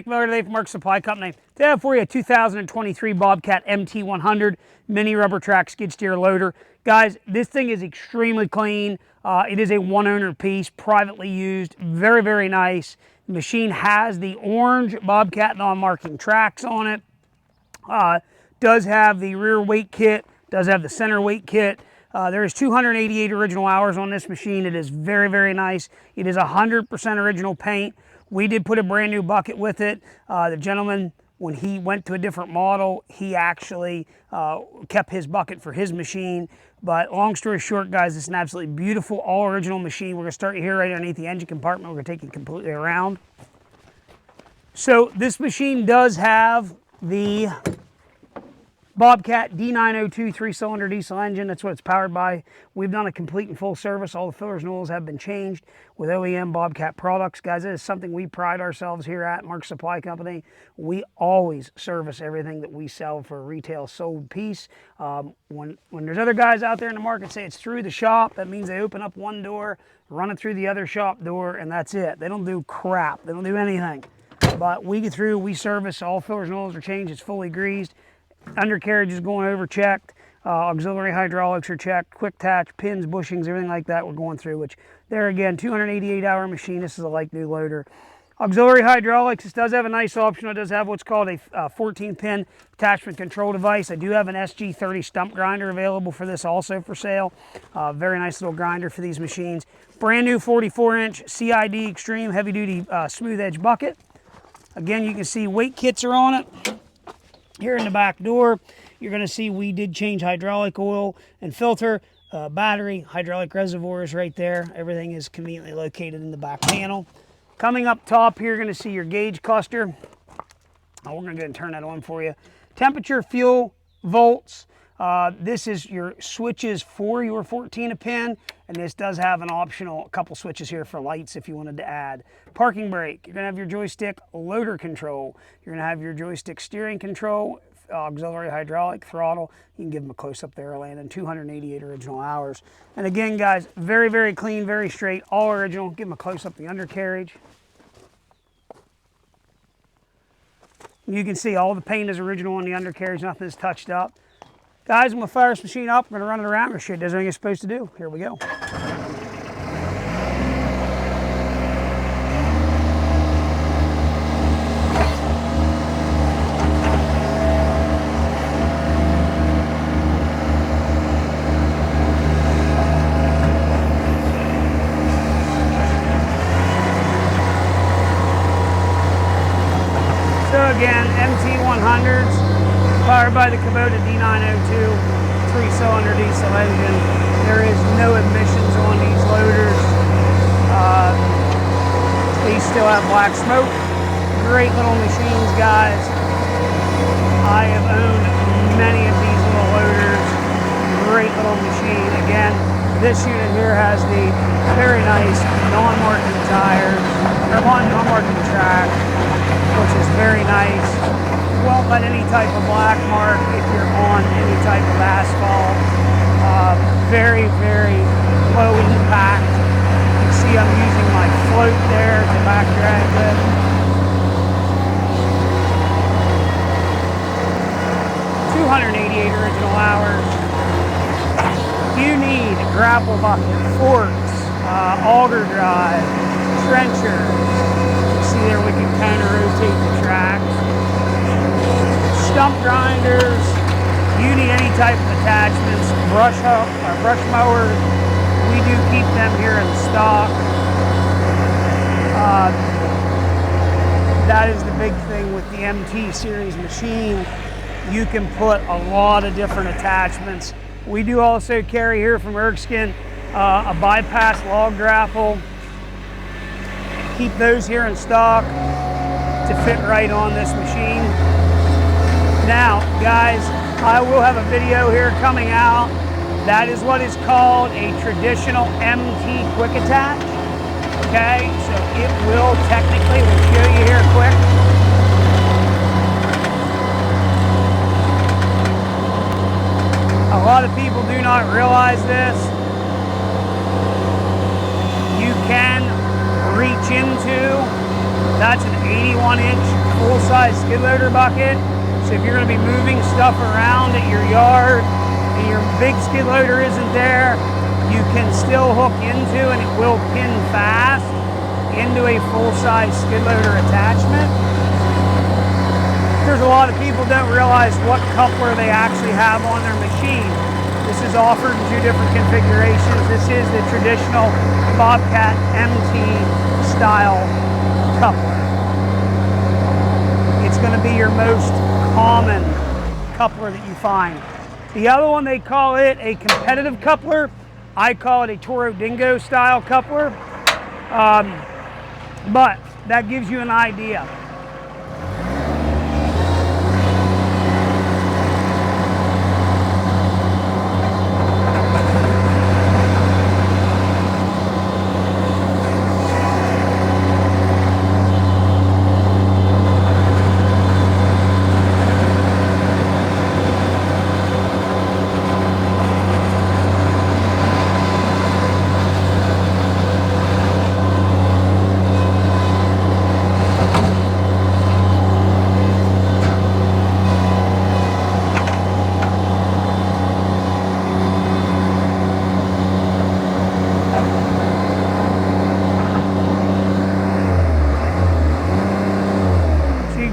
Today from Mark Supply Company. Today I have for you a 2023 Bobcat MT100 mini rubber track skid steer loader. Guys, this thing is extremely clean. It is a one owner piece, privately used, very, very nice. The machine has the orange Bobcat non-marking tracks on it. Does have the rear weight kit, does have the center weight kit. There is 288 original hours on this machine. It is very, very nice. It is 100% original paint. We did put a brand new bucket with it. The gentleman, when he went to a different model, he actually kept his bucket for his machine. But long story short, guys, it's an absolutely beautiful, all original machine. We're gonna start you here right underneath the engine compartment. We're gonna take you completely around. So this machine does have the Bobcat D902 3-cylinder diesel engine. That's what it's powered by. We've done a complete and full service. All the fillers and oils have been changed with OEM Bobcat products. Guys, it is something we pride ourselves here at Mark Supply Company. We always service everything that we sell for a retail sold piece. When there's other guys out there in the market say it's through the shop, that means they open up one door, run it through the other shop door, and that's it. They don't do crap. They don't do anything. But we get through, we service, all fillers and oils are changed, it's fully greased. Undercarriage is going over checked, auxiliary hydraulics are checked, quick attach, pins, bushings, everything like that we're going through, which there again, 288-hour machine. This is a like new loader. Auxiliary hydraulics, this does have a nice option. It does have what's called a 14-pin attachment control device. I do have an SG30 stump grinder available for this also for sale. Very nice little grinder for these machines. Brand new 44-inch CID Extreme heavy-duty smooth edge bucket. Again, you can see weight kits are on it. Here in the back door, you're going to see we did change hydraulic oil and filter, battery, hydraulic reservoirs right there. Everything is conveniently located in the back panel. Coming up top here, you're going to see your gauge cluster. We're going to go ahead and turn that on for you. Temperature, fuel, volts. This is your switches for your 14-pin, and this does have an optional couple switches here for lights if you wanted to add. Parking brake, you're going to have your joystick loader control. You're going to have your joystick steering control, auxiliary hydraulic throttle. You can give them a close-up there, Landen, 288 original hours. And again, guys, very, very clean, very straight, all original. Give them a close-up the undercarriage. You can see all the paint is original on the undercarriage, nothing is touched up. Guys, I'm going to fire this machine up. I'm going to run it around. Make sure it does everything it's supposed to do. Here we go. So again, MT100s. Powered by the Kubota D902 3-cylinder diesel engine. There is no emissions on these loaders. These still have black smoke. Great little machines, guys. I have owned many of these little loaders. Great little machine. Again, this unit here has the very nice non-marking tires, or non-marking track, which is very nice. Won't let any type of black mark if you're on any type of asphalt. Very, very low impact. You can see I'm using my float there to back drag with. original hours. If you need a grapple bucket, forks, auger drive, trenchers, see there we can kind of rotate the tracks. Stump grinders, you need any type of attachments, brush mowers, we do keep them here in stock. That is the big thing with the MT series machine. You can put a lot of different attachments. We do also carry here from Erskine a bypass log grapple. Keep those here in stock to fit right on this machine. Now, guys, I will have a video here coming out. That is what is called a traditional MT quick attach. Okay, so it will technically, we'll show you here quick. A lot of people do not realize this. You can reach into, that's an 81-inch full-size skid loader bucket. So if you're going to be moving stuff around at your yard and your big skid loader isn't there, you can still hook into, and it will pin fast into a full-size skid loader attachment. There's a lot of people don't realize what coupler they actually have on their machine. This is offered in 2 different configurations. This is the traditional Bobcat MT style coupler. It's going to be your most common coupler that you find. The other one, they call it a competitive coupler. I call it a Toro Dingo style coupler. But that gives you an idea.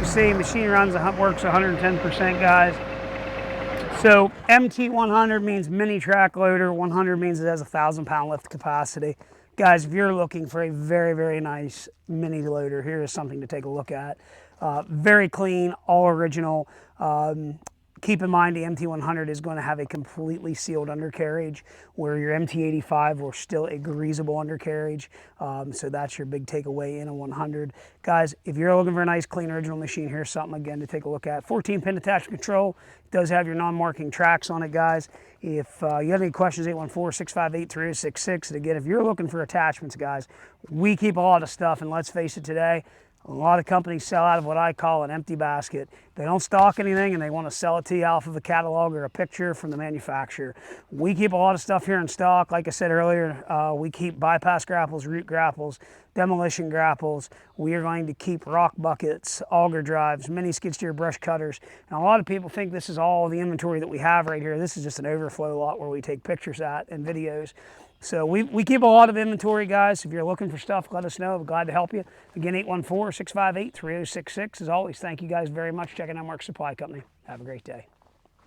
See, machine works 110%, guys. So MT100 means mini track loader. 100 means it has 1,000-pound lift capacity. Guys, if you're looking for a very, very nice mini loader, here is something to take a look at. Very clean, all original. Keep in mind the MT100 is going to have a completely sealed undercarriage, where your MT85 will still a greasable undercarriage. So that's your big takeaway in a 100. Guys, if you're looking for a nice, clean, original machine, here's something again to take a look at. 14-pin attachment control. It does have your non-marking tracks on it, guys. If you have any questions, 814-658-3066. And again, if you're looking for attachments, guys, we keep a lot of stuff, and let's face it, today, a lot of companies sell out of what I call an empty basket. They don't stock anything and they want to sell it to you off of a catalog or a picture from the manufacturer. We keep a lot of stuff here in stock. Like I said earlier, we keep bypass grapples, root grapples, demolition grapples. We are going to keep rock buckets, auger drives, mini skid steer brush cutters. And a lot of people think this is all the inventory that we have right here. This is just an overflow lot where we take pictures at and videos. So we keep a lot of inventory, guys. If you're looking for stuff, let us know. We're glad to help you. Again, 814-658-3066. As always, thank you guys very much for checking out Mark's Supply Company. Have a great day.